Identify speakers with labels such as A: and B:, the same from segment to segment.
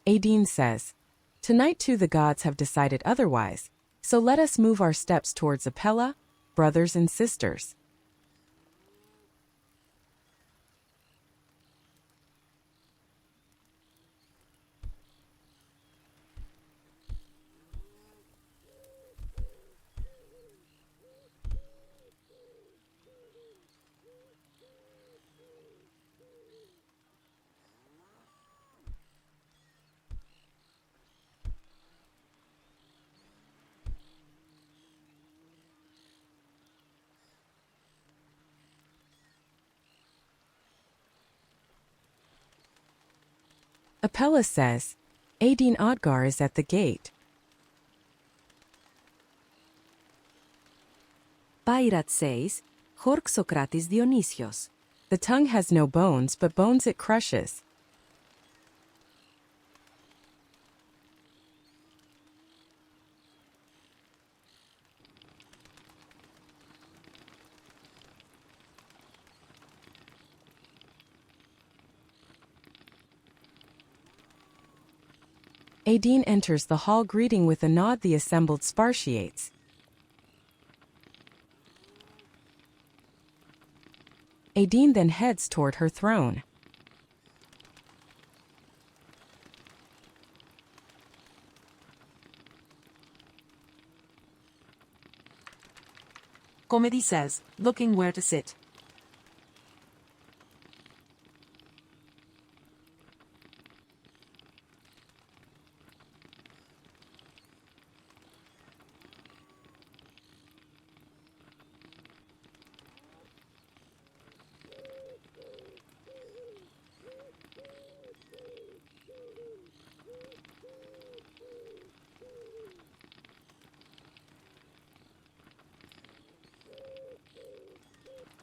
A: Adine says, "Tonight too the gods have decided otherwise, so let us move our steps towards Apella, brothers and sisters." Apella says, "Adine Odgar is at the gate."
B: Pairat says, Hieros Socrates Dionysios.
A: "The tongue has no bones, but bones it crushes." Adine enters the hall greeting with a nod the assembled Spartiates. Adine then heads toward her throne.
C: Comedy says, looking where to sit.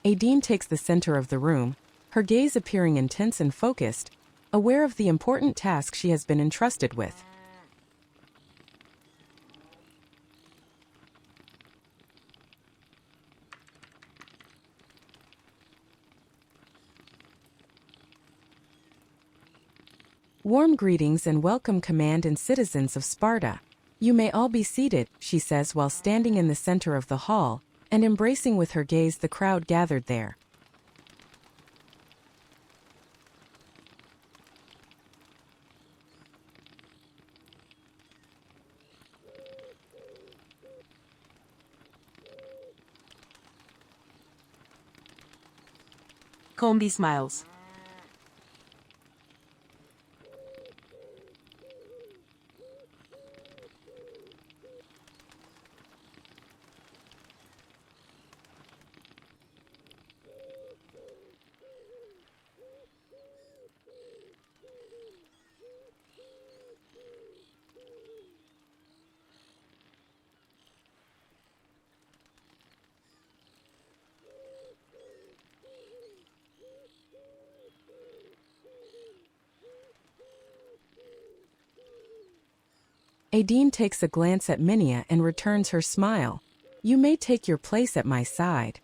A: Adine takes the center of the room, her gaze appearing intense and focused, aware of the important task she has been entrusted with. "Warm greetings and welcome, command and citizens of Sparta. You may all be seated," she says while standing in the center of the hall and embracing with her gaze the crowd gathered there.
C: Comedy smiles.
A: Adine takes a glance at Mineya and returns her smile. "You may take your place at my side."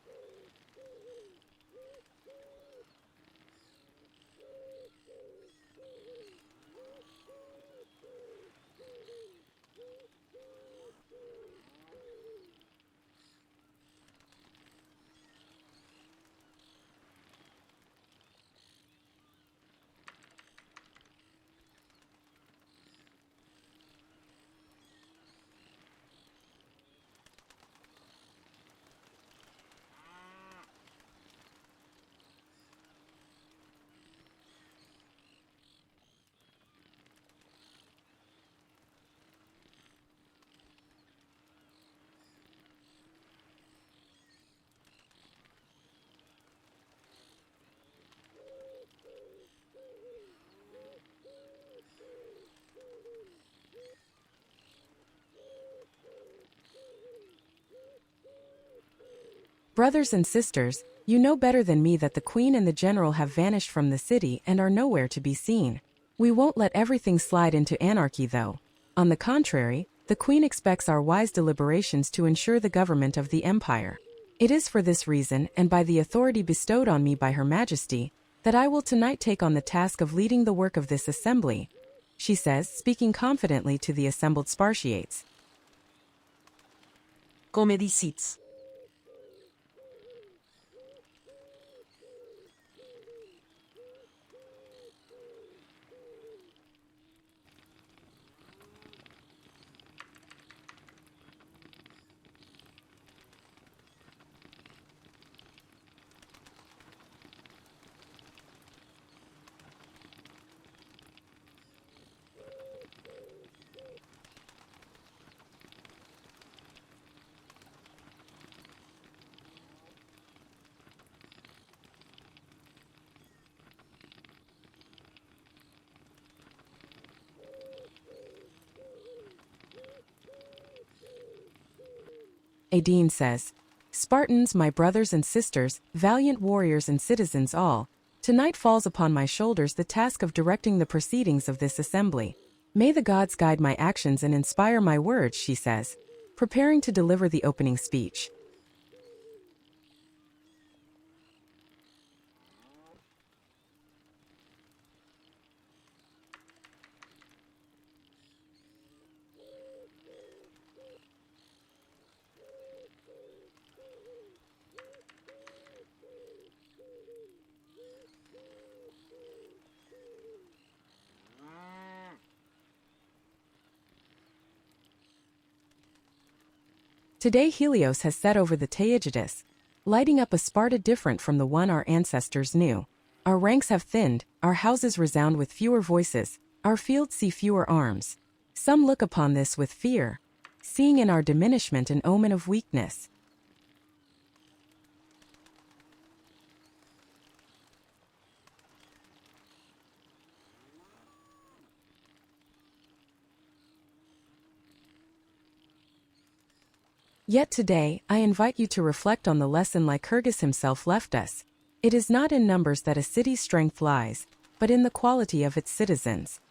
A: "Brothers and sisters, you know better than me that the queen and the general have vanished from the city and are nowhere to be seen. We won't let everything slide into anarchy, though. On the contrary, the queen expects our wise deliberations to ensure the government of the empire. It is for this reason, and by the authority bestowed on me by Her Majesty, that I will tonight take on the task of leading the work of this assembly." she says, speaking confidently to the assembled Spartiates.
C: Comedy seats.
A: Adine says, Spartans, my brothers and sisters, valiant warriors and citizens all, tonight falls upon my shoulders the task of directing the proceedings of this assembly. May the gods guide my actions and inspire my words, she says, preparing to deliver the opening speech. Today Helios has set over the Taygetus, lighting up a Sparta different from the one our ancestors knew. Our ranks have thinned, our houses resound with fewer voices, our fields see fewer arms. Some look upon this with fear, seeing in our diminishment an omen of weakness. Yet today, I invite you to reflect on the lesson Lycurgus himself left us. It is not in numbers that a city's strength lies, but in the quality of its citizens.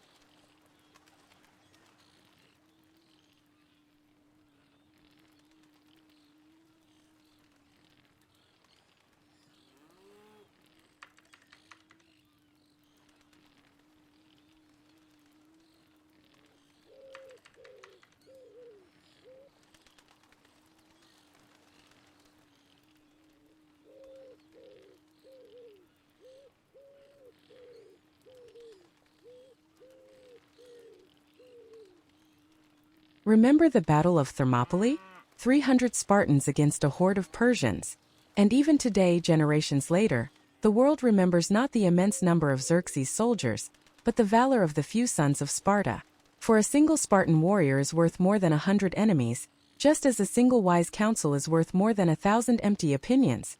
A: Remember the Battle of Thermopylae? 300 Spartans against a horde of Persians. And even today, generations later, the world remembers not the immense number of Xerxes' soldiers, but the valor of the few sons of Sparta. For a single Spartan warrior is worth more than 100 enemies, just as a single wise counsel is worth more than 1,000 empty opinions,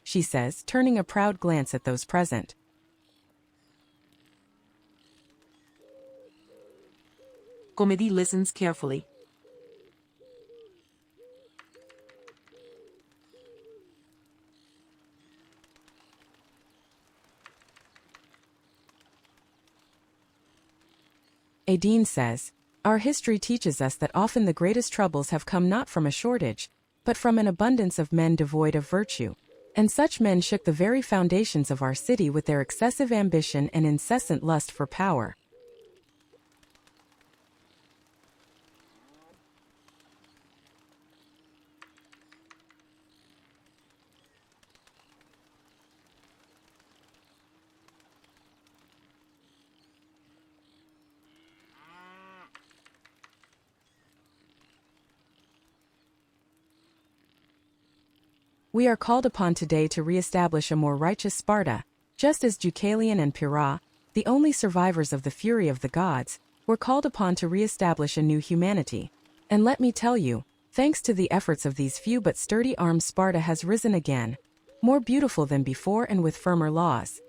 A: she says, turning a proud glance at those present.
C: Comedy listens carefully.
A: Adine says, our history teaches us that often the greatest troubles have come not from a shortage, but from an abundance of men devoid of virtue. And such men shook the very foundations of our city with their excessive ambition and incessant lust for power. We are called upon today to re-establish a more righteous Sparta, just as Deucalion and Pyrrha, the only survivors of the fury of the gods, were called upon to re-establish a new humanity. And let me tell you, thanks to the efforts of these few but sturdy arms, Sparta has risen again, more beautiful than before and with firmer laws.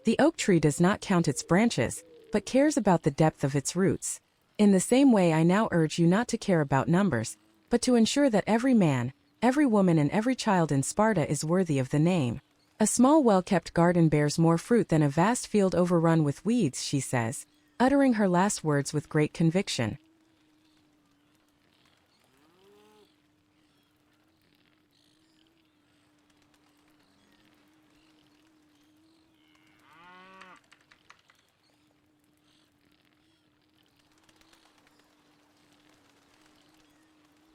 A: The oak tree does not count its branches, but cares about the depth of its roots. In the same way, I now urge you not to care about numbers, but to ensure that every man, every woman and every child in Sparta is worthy of the name. A small well-kept garden bears more fruit than a vast field overrun with weeds, she says, uttering her last words with great conviction.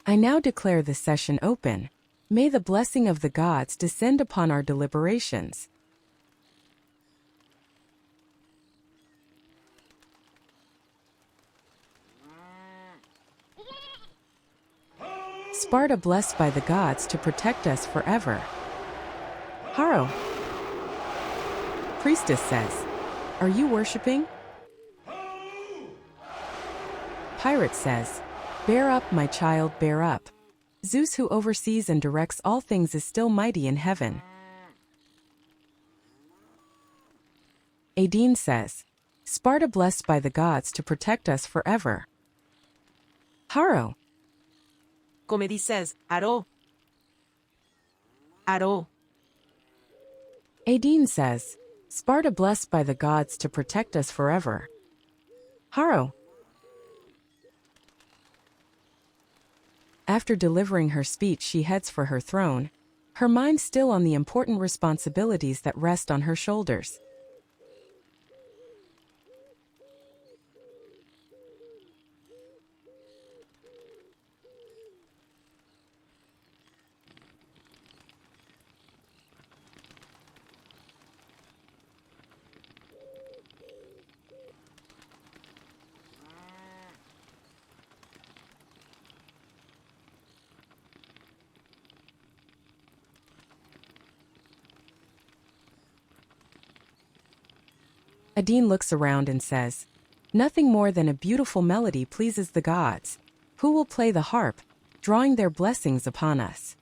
A: I now declare the session open. May the blessing of the gods descend upon our deliberations. Sparta blessed by the gods to protect us forever. Haro. Priestess says, "Are you worshipping?" Pirate says, "Bear up, my child, bear up. Zeus, who oversees and directs all things, is still mighty in heaven." Adine says, "Sparta blessed by the gods to protect us forever." Haro.
C: Comedy says, Aro. Aro.
A: Adine says, "Sparta blessed by the gods to protect us forever." Haro. After delivering her speech, she heads for her throne, her mind still on the important responsibilities that rest on her shoulders. Adine looks around and says, "Nothing more than a beautiful melody pleases the gods. Who will play the harp, drawing their blessings upon us?"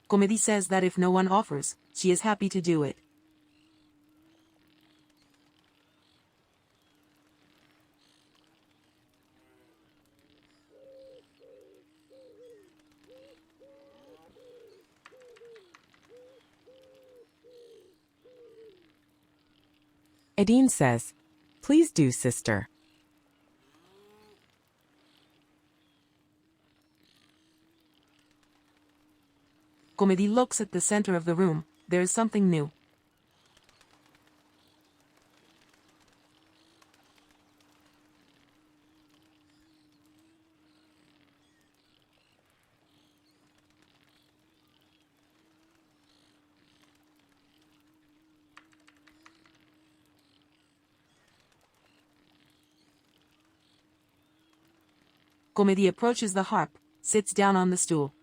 C: Comedy says that if no one offers, she is happy to do it.
A: Adine says, "Please do, sister."
C: Comedy looks at the center of the room. There is something new. Comedy approaches the harp, sits down on the stool.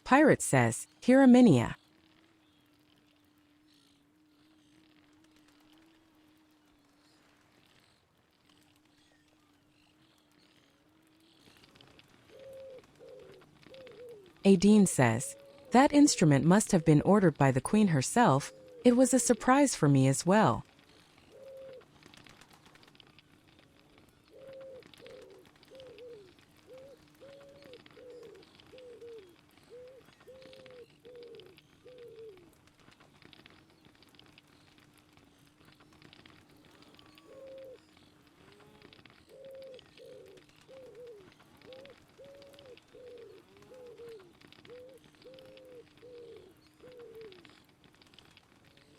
A: Pirate says, "Hieros Mineya." Adine says, "That instrument must have been ordered by the queen herself. It was a surprise for me as well."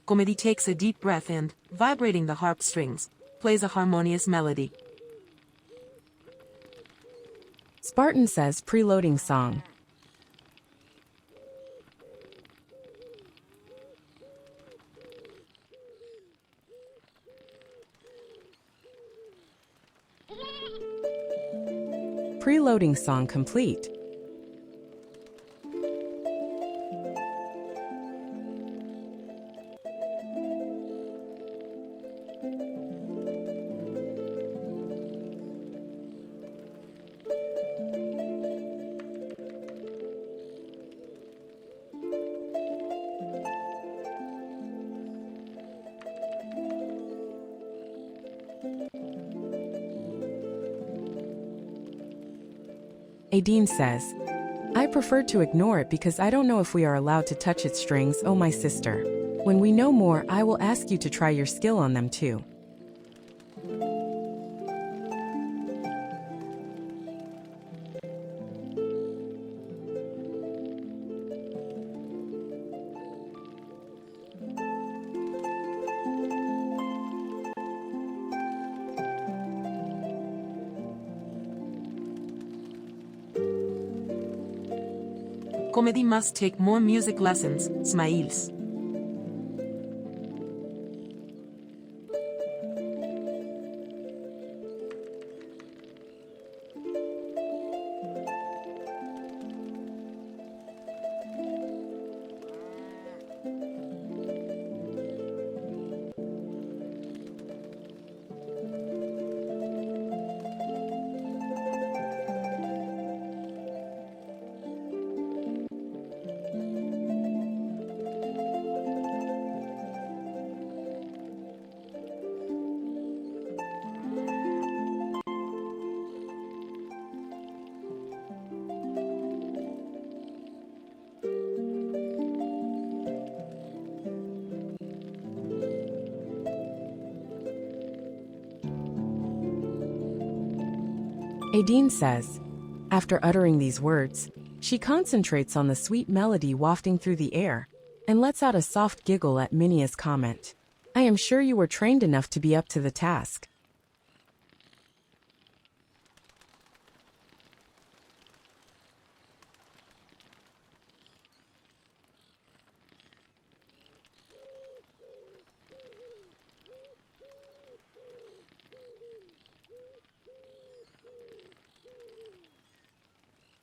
C: Comedy takes a deep breath and, vibrating the harp strings, plays a harmonious melody.
A: Spartan says, "Preloading song." Preloading song complete. Adine says, I prefer to ignore it because I don't know if we are allowed to touch its strings, oh my sister. When we know more, I will ask you to try your skill on them too.
C: Comedy must take more music lessons, Smiles.
A: Adine says, after uttering these words, she concentrates on the sweet melody wafting through the air and lets out a soft giggle at Mineya's comment. I am sure you were trained enough to be up to the task.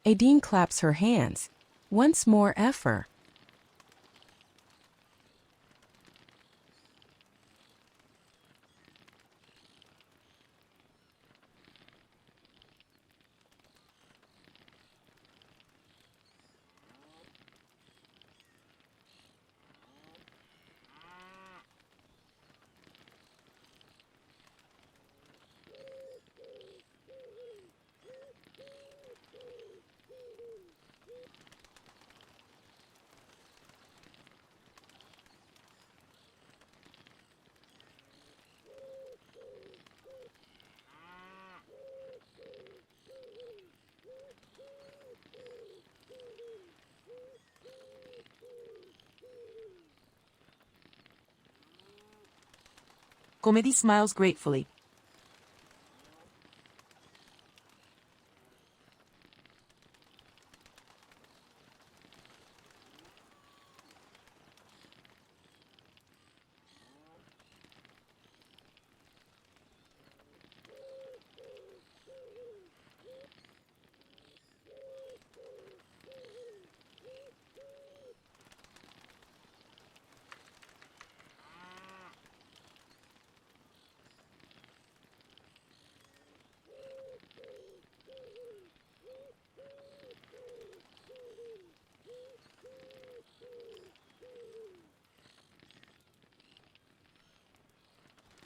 A: Adine claps her hands. Once more Ephor.
C: Comedy smiles gratefully.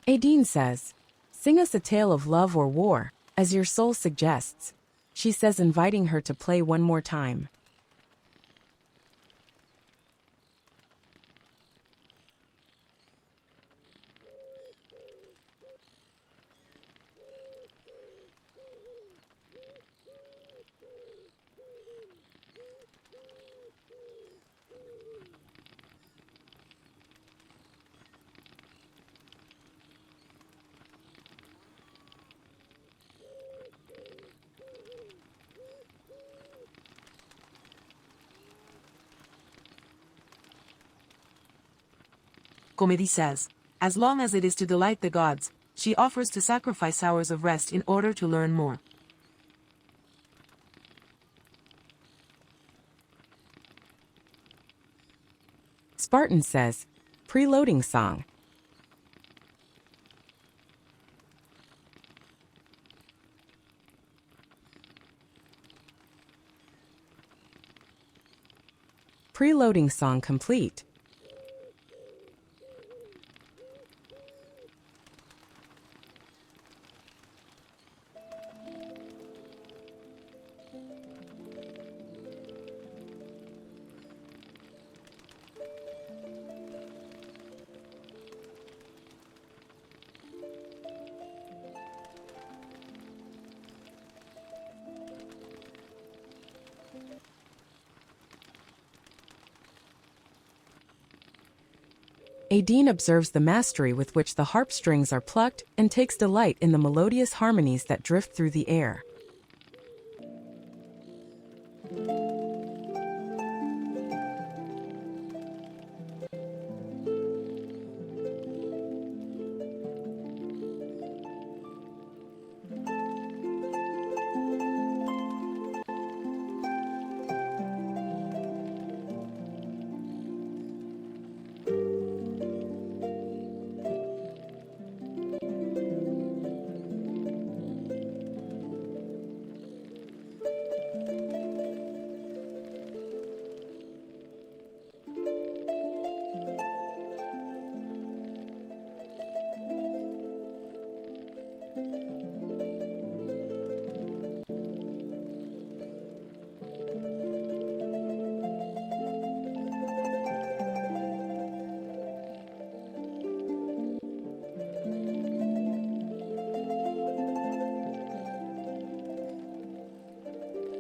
A: Adine says, sing us a tale of love or war, as your soul suggests. She says, inviting her to play one more time.
C: Comedy says, as long as it is to delight the gods, she offers to sacrifice hours of rest in order to learn more.
A: Spartan says, preloading song. Preloading song complete. Adine observes the mastery with which the harp strings are plucked and takes delight in the melodious harmonies that drift through the air.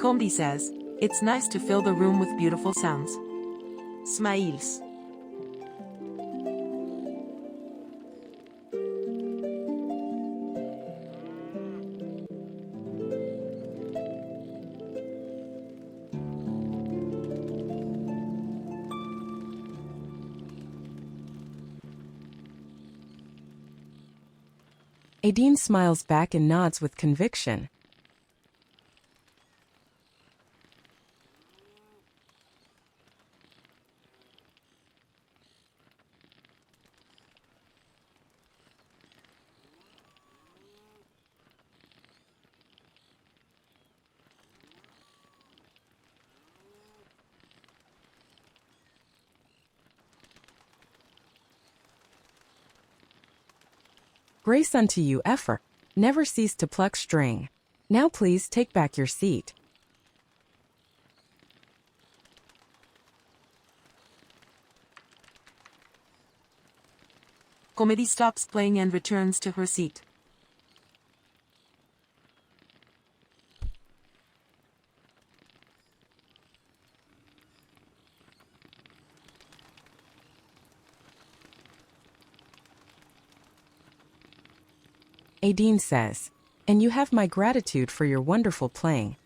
C: Comedy says, it's nice to fill the room with beautiful sounds. Smiles.
A: Adine smiles back and nods with conviction. Grace unto you, Ephor. Never cease to pluck string. Now please take back your seat.
C: Comedy stops playing and returns to her seat.
A: Adine says, and you have my gratitude for your wonderful playing.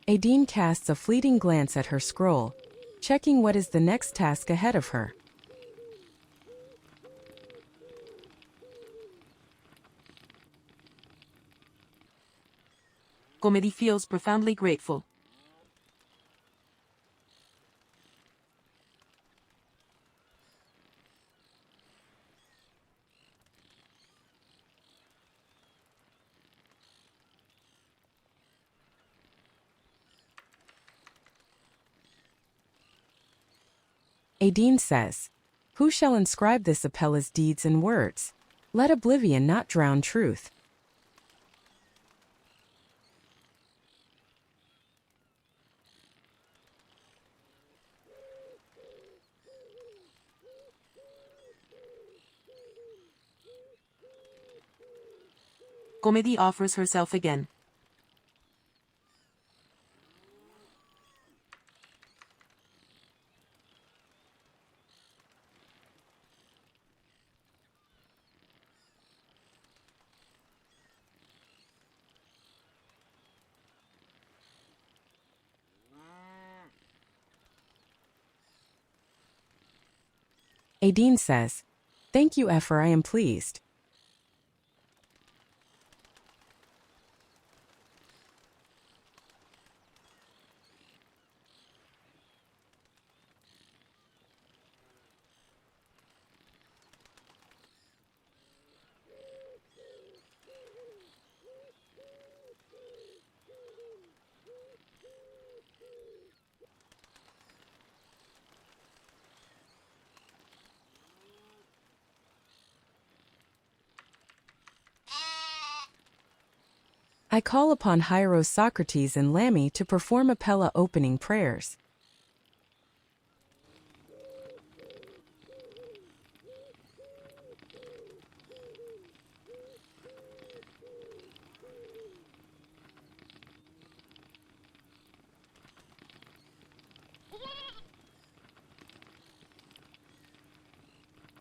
A: Adine casts a fleeting glance at her scroll, checking what is the next task ahead of her.
C: Comedy feels profoundly grateful.
A: Adine says, who shall inscribe this Apella's deeds in words? Let oblivion not drown truth.
C: Comedy offers herself again.
A: Adine says, thank you, Ephor, I am pleased. I call upon Hieros Socrates and Lammy to perform Apella opening prayers.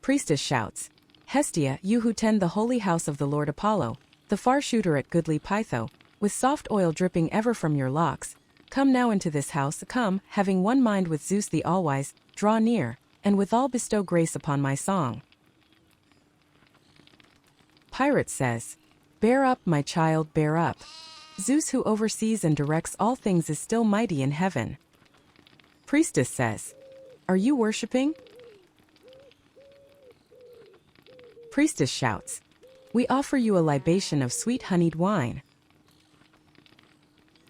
A: Priestess shouts, Hestia, you who tend the holy house of the Lord Apollo, the far shooter at goodly Pytho, with soft oil dripping ever from your locks, come now into this house, come, having one mind with Zeus the All-Wise, draw near, and withal bestow grace upon my song. Pirate says, bear up, my child, bear up. Zeus who oversees and directs all things is still mighty in heaven. Priestess says, are you worshipping? Priestess shouts, we offer you a libation of sweet honeyed wine.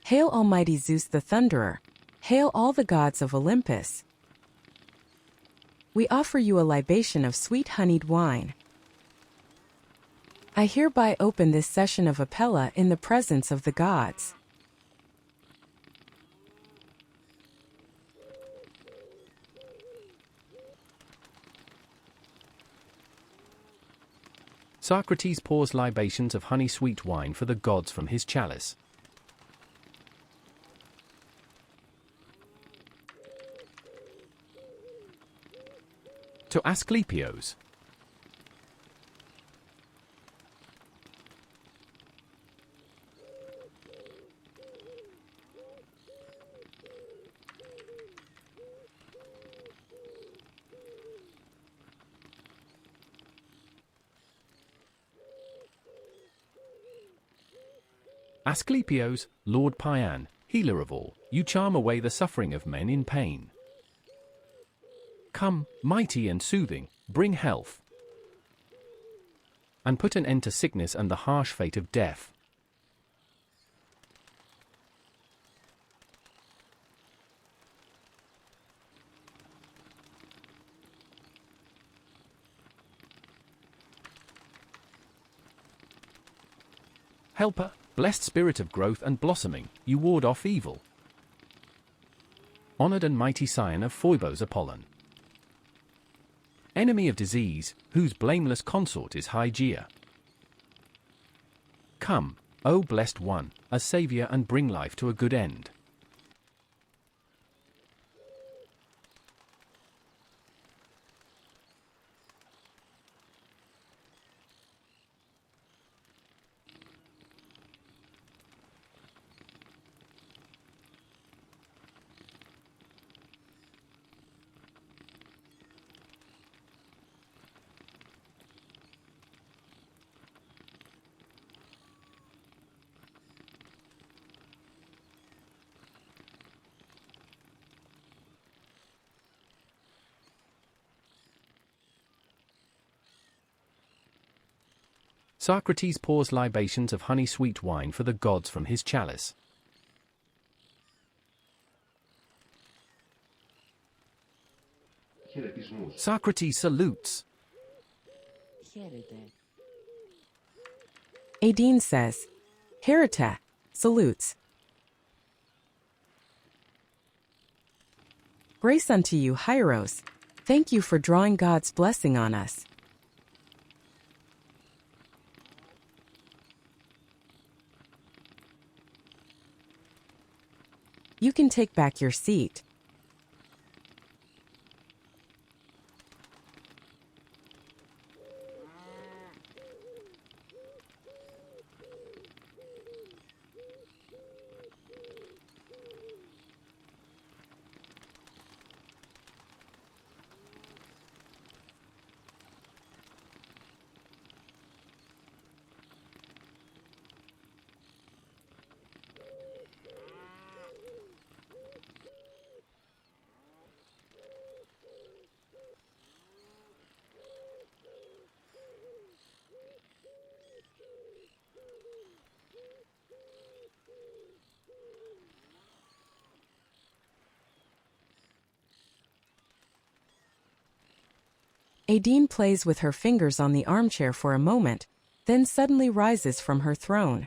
A: Hail Almighty Zeus the Thunderer, hail all the gods of Olympus. We offer you a libation of sweet honeyed wine. I hereby open this session of Apella in the presence of the gods.
D: Socrates pours libations of honey-sweet wine for the gods from his chalice. To Asclepios. Asclepios, Lord Paean, healer of all, you charm away the suffering of men in pain. Come, mighty and soothing, bring health, and put an end to sickness and the harsh fate of death. Helper, blessed spirit of growth and blossoming, you ward off evil. Honored and mighty scion of Phoebos Apollon. Enemy of disease, whose blameless consort is Hygeia. Come, O blessed one, a saviour, and bring life to a good end. Socrates pours libations of honey-sweet wine for the gods from his chalice. Socrates salutes.
A: Adine says, Hereta, salutes. Grace unto you, Hieros. Thank you for drawing God's blessing on us. You can take back your seat. Adine plays with her fingers on the armchair for a moment, then suddenly rises from her throne.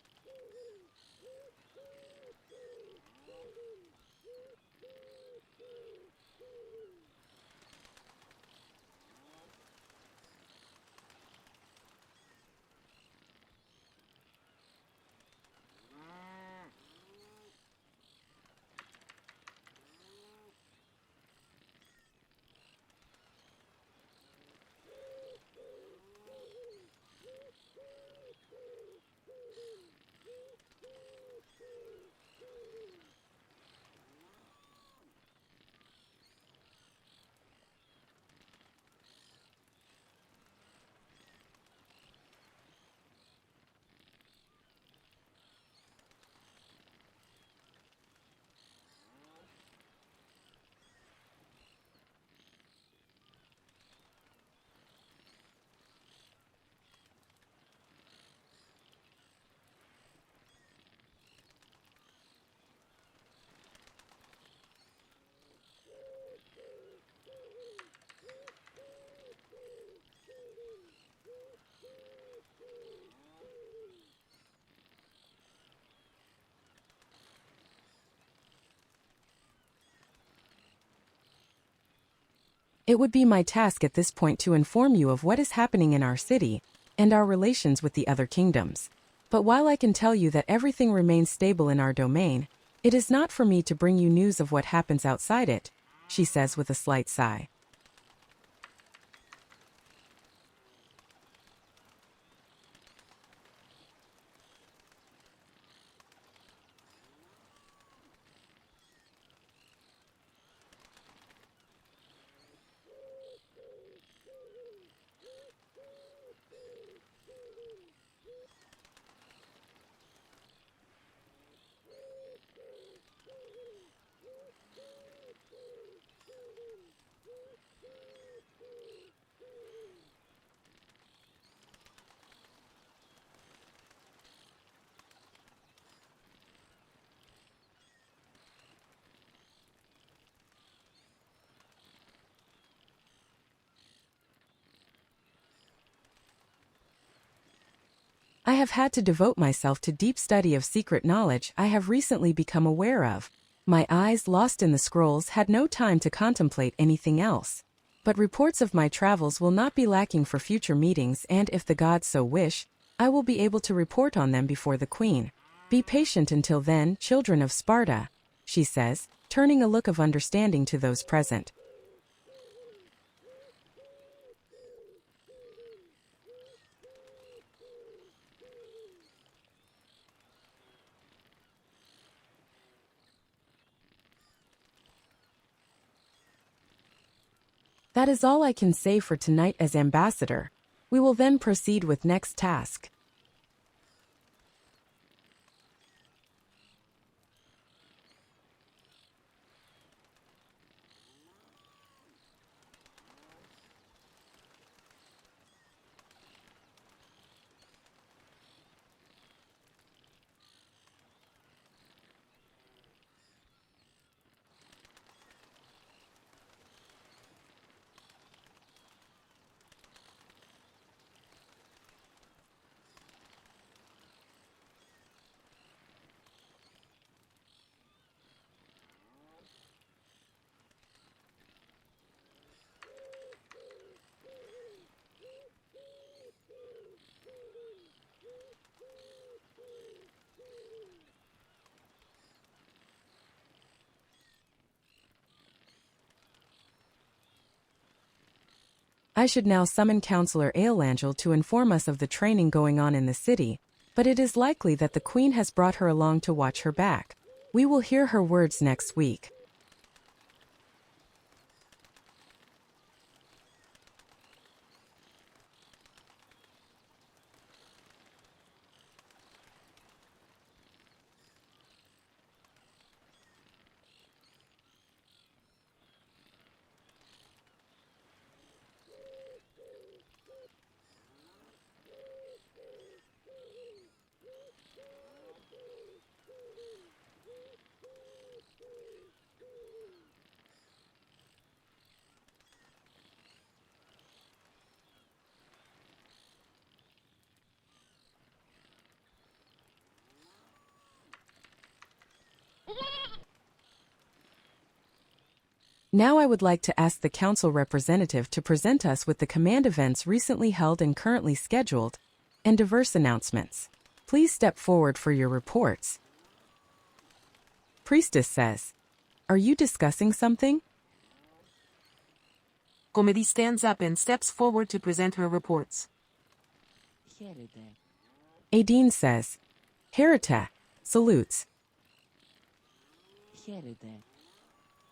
A: It would be my task at this point to inform you of what is happening in our city and our relations with the other kingdoms. But while I can tell you that everything remains stable in our domain, it is not for me to bring you news of what happens outside it, she says with a slight sigh. I have had to devote myself to deep study of secret knowledge I have recently become aware of. My eyes lost in the scrolls had no time to contemplate anything else. But reports of my travels will not be lacking for future meetings, and if the gods so wish, I will be able to report on them before the queen. Be patient until then, children of Sparta, she says, turning a look of understanding to those present. That is all I can say for tonight as ambassador. We will then proceed with next task. I should now summon Counselor Aelangel to inform us of the training going on in the city, but it is likely that the Queen has brought her along to watch her back. We will hear her words next week. Now I would like to ask the council representative to present us with the command events recently held and currently scheduled, and diverse announcements. Please step forward for your reports. Priestess says, "Are you discussing something?"
C: Comedy stands up and steps forward to present her reports.
A: Adine says, "Herita," salutes.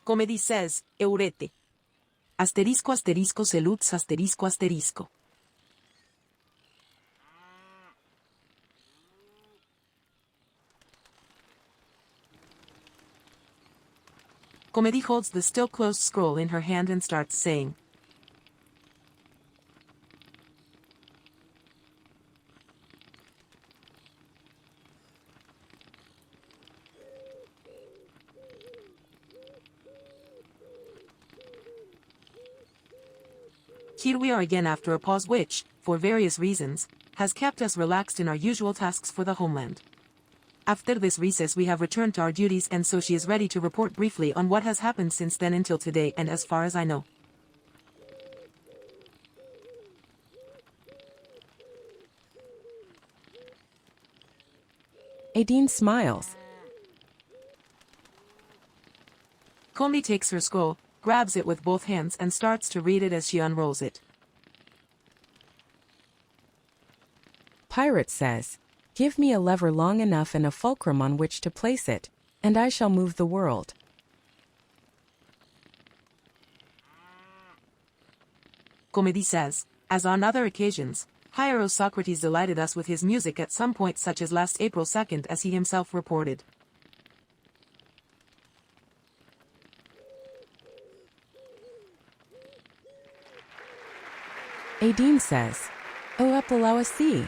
C: Comedy says, Eurete. Asterisco asterisco salutes asterisco asterisco. Comedy holds the still closed scroll in her hand and starts saying, here we are again after a pause which, for various reasons, has kept us relaxed in our usual tasks for the homeland. After this recess we have returned to our duties, and so she is ready to report briefly on what has happened since then until today, and as far as I know.
A: Adine smiles.
C: Comedy takes her scroll, grabs it with both hands and starts to read it as she unrolls it.
A: Pirate says, "Give me a lever long enough and a fulcrum on which to place it, and I shall move the world."
C: Comedy says, "As on other occasions, Hieros Socrates delighted us with his music at some point such as last April 2nd as he himself reported."
A: Adine says, "O Apella see."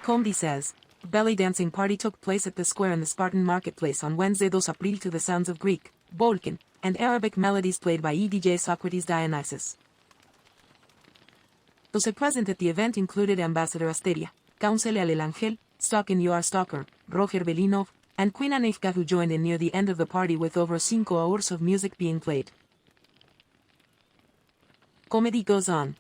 C: Comedy says, "Belly dancing party took place at the square in the Spartan marketplace on Wednesday 2 April to the sounds of Greek, Balkan, and Arabic melodies played by EDJ Socrates Dionysus. Those present at the event included Ambassador Asteria, Counsel El Angel, Stalkin You Are Stalker, Roger Belinov, and Queen Anefka, who joined in near the end of the party with over 5 hours of music being played." Comedy goes on.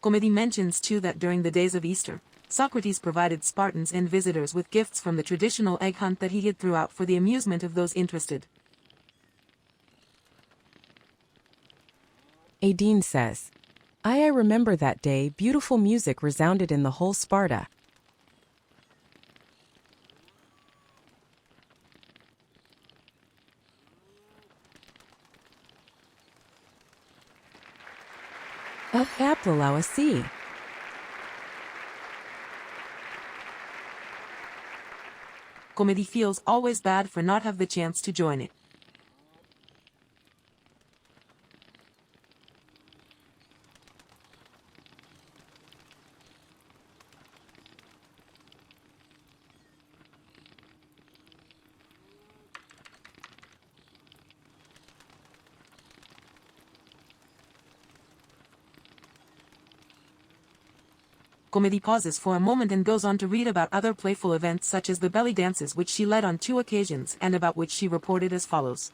C: Comedy mentions too that during the days of Easter, Socrates provided Spartans and visitors with gifts from the traditional egg hunt that he had throughout for the amusement of those interested.
A: Adine says, I remember that day beautiful music resounded in the whole Sparta. Apella see.
C: Comedy feels always bad for not have the chance to join it. Comedy pauses for a moment and goes on to read about other playful events such as the belly dances which she led on 2 occasions and about which she reported as follows.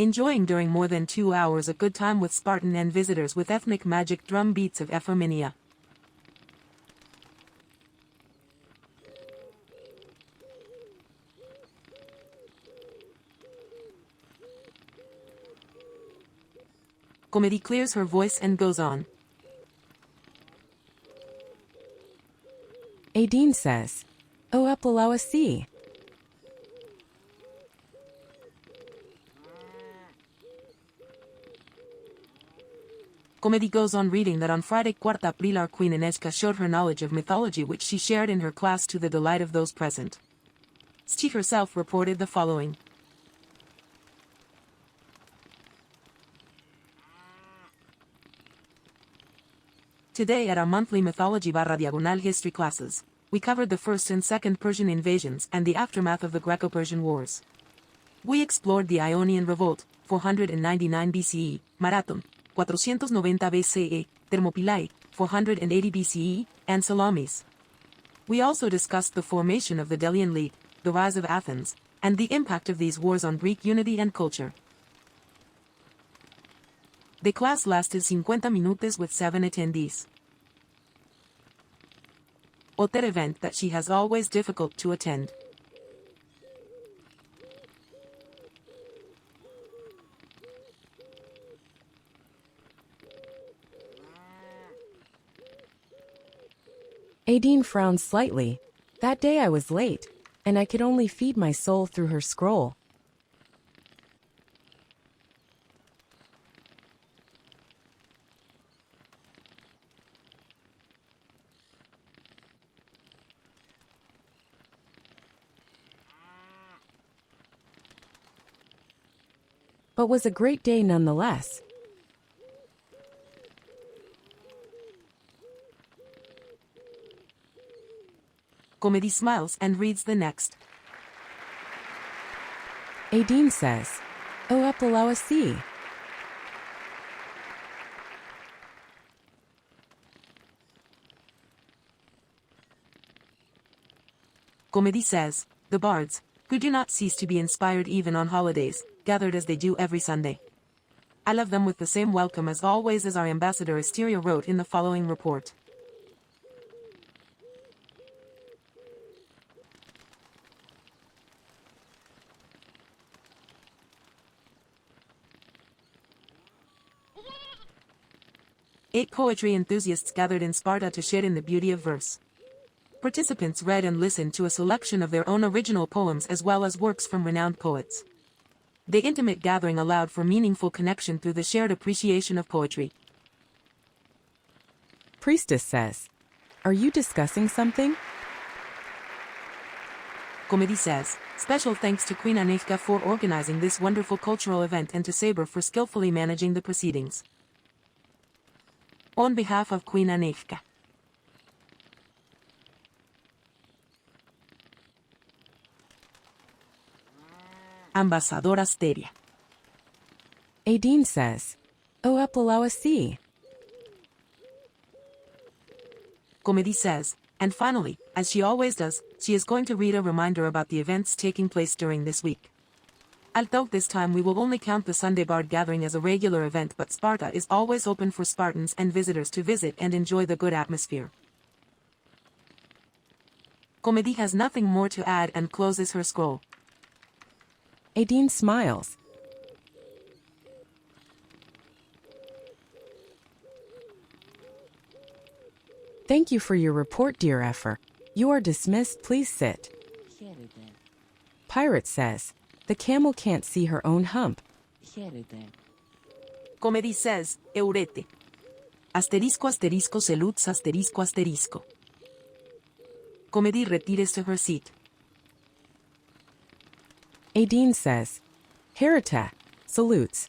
C: Enjoying during more than 2 hours a good time with Spartan and visitors with ethnic magic drum beats of Ephor Mineya. Comedy clears her voice and goes on.
A: Adine says, O Apella see.
C: Comedy goes on reading that on Friday 4 April our Queen Aneshka showed her knowledge of mythology which she shared in her class to the delight of those present. She herself reported the following. Today at our monthly mythology/diagonal history classes, we covered the first and second Persian invasions and the aftermath of the Greco-Persian Wars. We explored the Ionian Revolt, 499 BCE, Marathon, 490 BCE, Thermopylae, 480 BCE, and Salamis. We also discussed the formation of the Delian League, the rise of Athens, and the impact of these wars on Greek unity and culture. The class lasted 50 minutes with 7 attendees. Other event that she has always difficult to attend.
A: Adine frowned slightly. That day I was late, and I could only feed my soul through her scroll. But was a great day nonetheless.
C: Comedy smiles and reads the next.
A: Adine says, O Apella sea.
C: Comedy says, the bards, who do not cease to be inspired even on holidays, gathered as they do every Sunday. I love them with the same welcome as always, as our Ambassador Asteria wrote in the following report. Eight poetry enthusiasts gathered in Sparta to share in the beauty of verse. Participants read and listened to a selection of their own original poems as well as works from renowned poets. The intimate gathering allowed for meaningful connection through the shared appreciation of poetry.
A: Priestess says, "Are you discussing something?"
C: Comedy says, special thanks to Queen Anefka for organizing this wonderful cultural event and to Saber for skillfully managing the proceedings. On behalf of Queen Anefka. Ambassador Asteria.
A: Adine says, "O Apella sea."
C: Comedy says, and finally, as she always does, she is going to read a reminder about the events taking place during this week. Although this time we will only count the Sunday Bard gathering as a regular event, but Sparta is always open for Spartans and visitors to visit and enjoy the good atmosphere. Comedy has nothing more to add and closes her scroll.
A: Adine smiles. Thank you for your report, dear Ephor. You are dismissed, please sit. Pirate says, "The camel can't see her own hump."
C: Comedy says, Eurete. Asterisco asterisco salutes asterisco asterisco. Comedy retires to her seat.
A: Adine says, "Herita, salutes."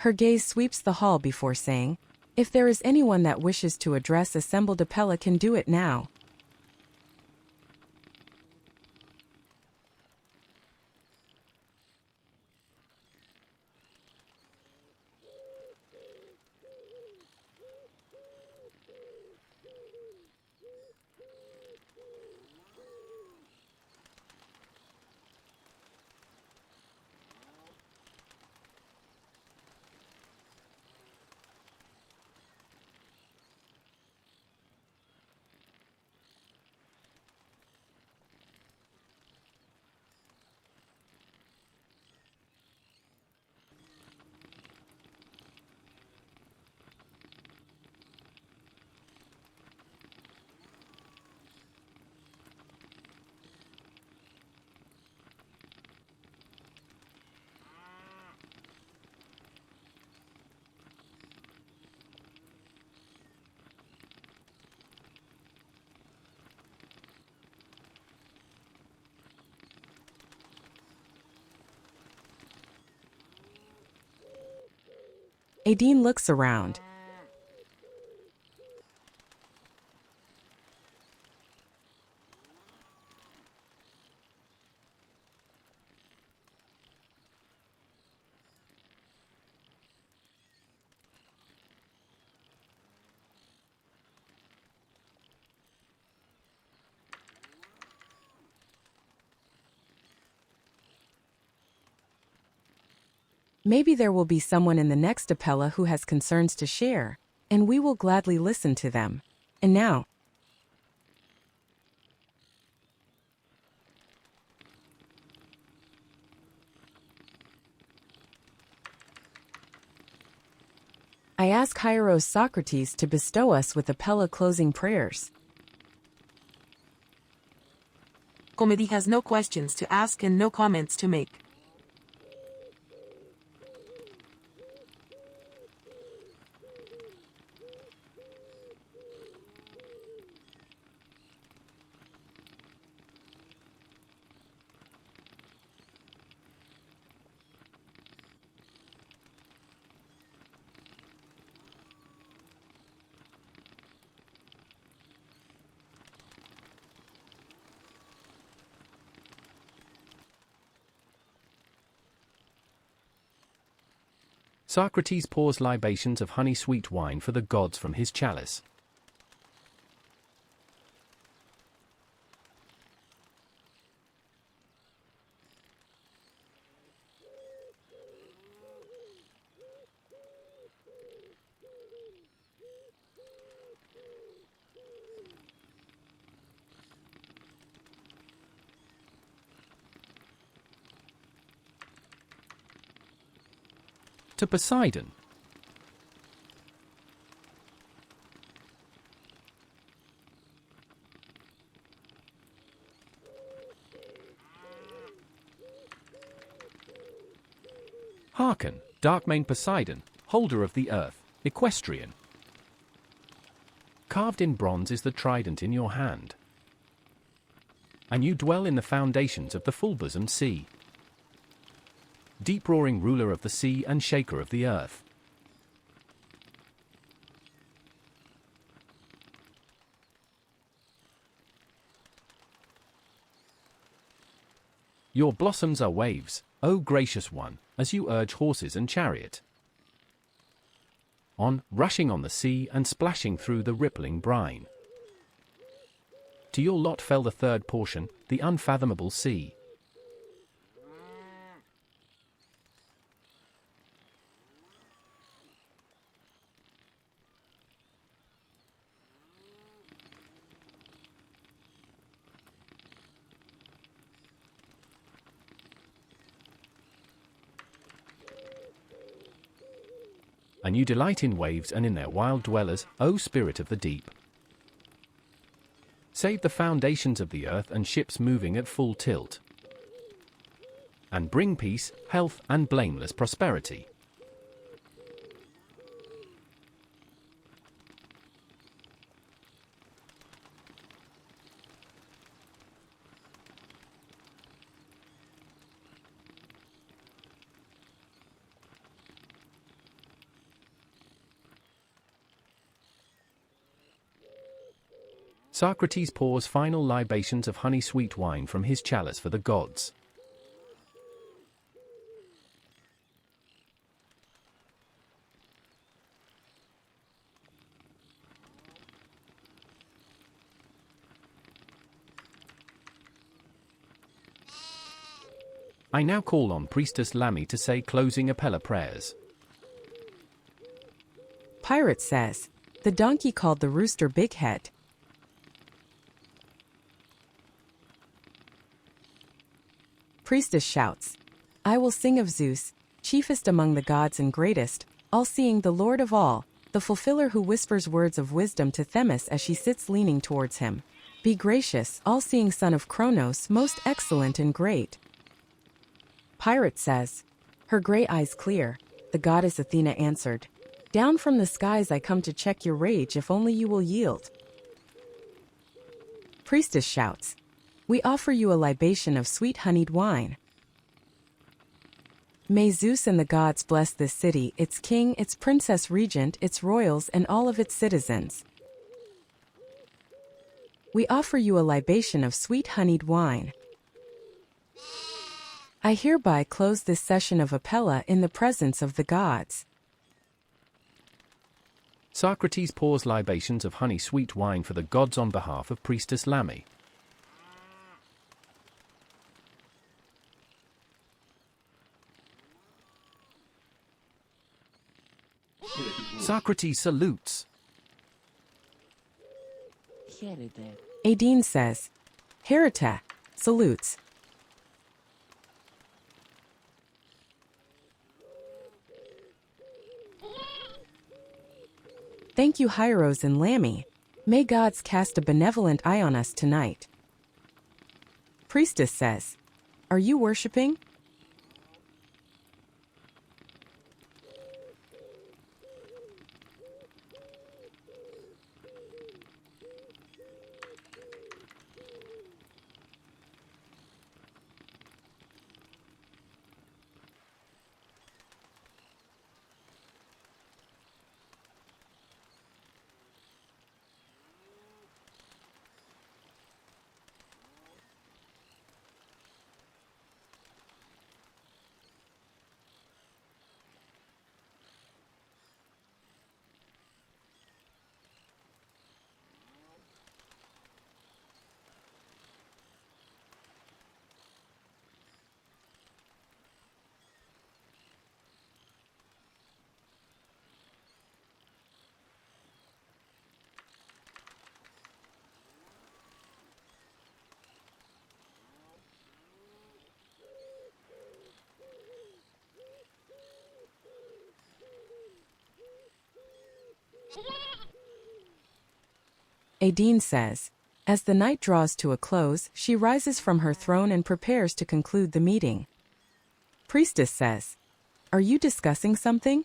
A: Her gaze sweeps the hall before saying, "If there is anyone that wishes to address assembled Apella can do it now." Adine looks around. Maybe there will be someone in the next Apella who has concerns to share, and we will gladly listen to them. And now, I ask Hieros Socrates to bestow us with Apella closing prayers.
C: Comedy has no questions to ask and no comments to make.
D: Socrates pours libations of honey-sweet wine for the gods from his chalice. To Poseidon. Hearken, dark-maned Poseidon, holder of the earth, equestrian. Carved in bronze is the trident in your hand. And you dwell in the foundations of the full-bosomed sea. Deep-roaring ruler of the sea and shaker of the earth. Your blossoms are waves, O gracious one, as you urge horses and chariot. On, rushing on the sea and splashing through the rippling brine. To your lot fell the third portion, the unfathomable sea. And you delight in waves and in their wild dwellers, O spirit of the deep. Save the foundations of the earth and ships moving at full tilt. And bring peace, health, and blameless prosperity. Socrates pours final libations of honey-sweet wine from his chalice for the gods. I now call on Priestess Lamy to say closing Apella prayers.
A: Pirate says, the donkey called the rooster Big Head. Priestess shouts, I will sing of Zeus, chiefest among the gods and greatest, all-seeing the Lord of all, the fulfiller who whispers words of wisdom to Themis as she sits leaning towards him. Be gracious, all-seeing son of Kronos, most excellent and great. Pirate says, her gray eyes clear, the goddess Athena answered, down from the skies I come to check your rage if only you will yield. Priestess shouts, we offer you a libation of sweet honeyed wine. May Zeus and the gods bless this city, its king, its princess regent, its royals, and all of its citizens. We offer you a libation of sweet honeyed wine. I hereby close this session of Apella in the presence of the gods.
D: Socrates pours libations of honey-sweet wine for the gods on behalf of Priestess Lamy. Socrates salutes.
A: Aideen says, Herita, salutes. Thank you, Hieros and Lammy. May gods cast a benevolent eye on us tonight. Priestess says, are you worshipping? Adine says, as the night draws to a close, she rises from her throne and prepares to conclude the meeting. Priestess says, are you discussing something?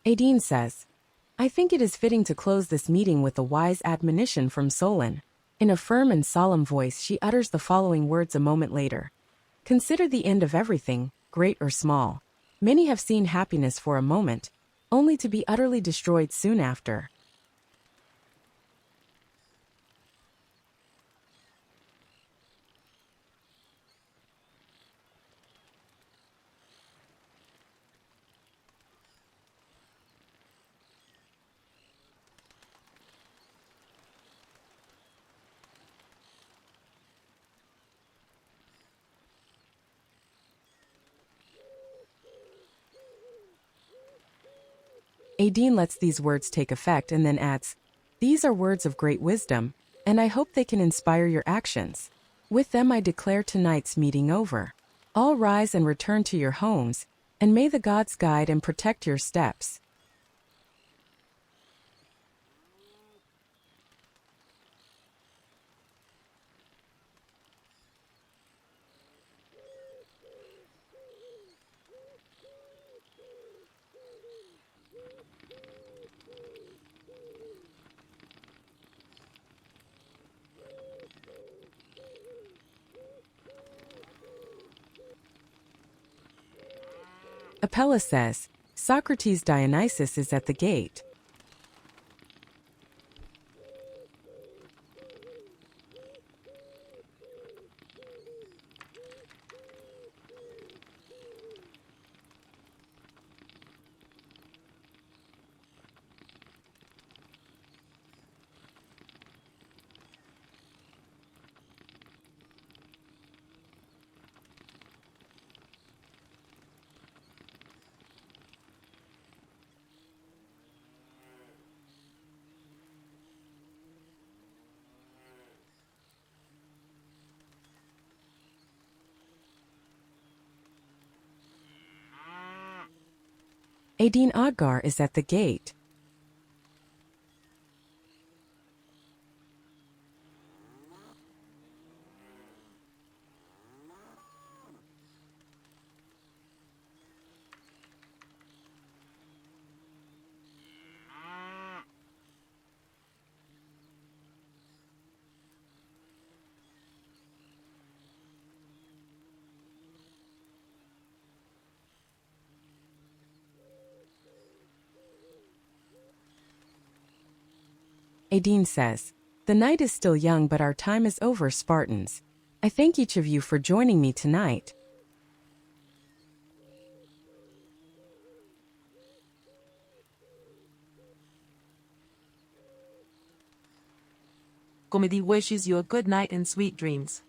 A: Adine says, I think it is fitting to close this meeting with a wise admonition from Solon. In a firm and solemn voice she utters the following words a moment later. Consider the end of everything, great or small. Many have seen happiness for a moment, only to be utterly destroyed soon after. Adine lets these words take effect and then adds, these are words of great wisdom, and I hope they can inspire your actions. With them I declare tonight's meeting over. All rise and return to your homes, and may the gods guide and protect your steps. Apella says, Socrates Dionysus is at the gate. Adine Adgar is at the gate. Adine says, the night is still young but our time is over, Spartans. I thank each of you for joining me tonight.
C: Comedy wishes you a good night and sweet dreams.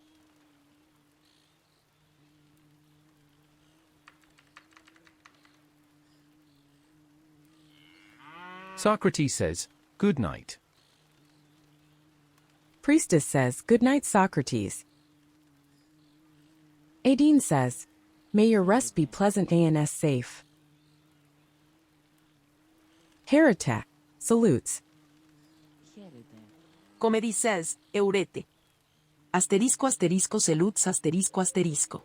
D: Socrates says, "Good night."
A: Priestess says, "Good night, Socrates." Aideen says, "May your rest be pleasant and safe." Heretic salutes.
C: Comedy says, Eurete. Asterisco asterisco salutes asterisco asterisco.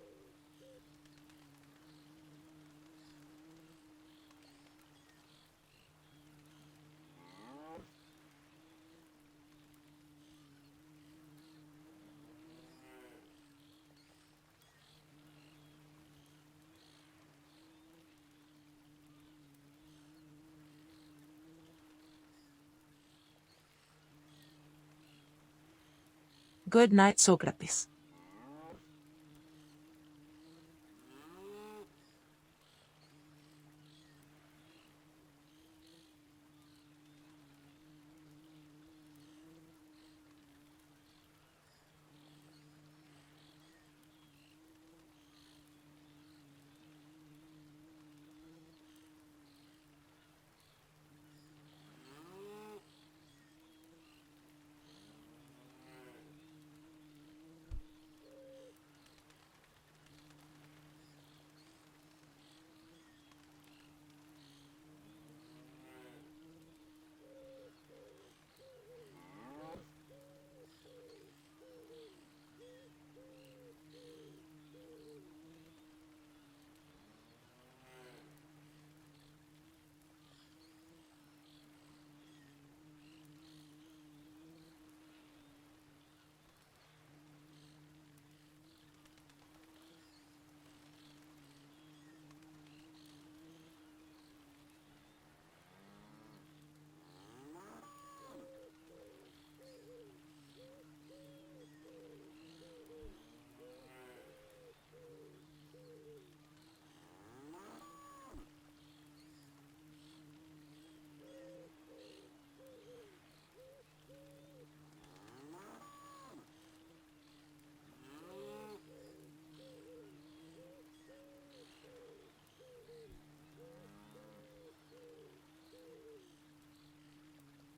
C: Good night, Socrates.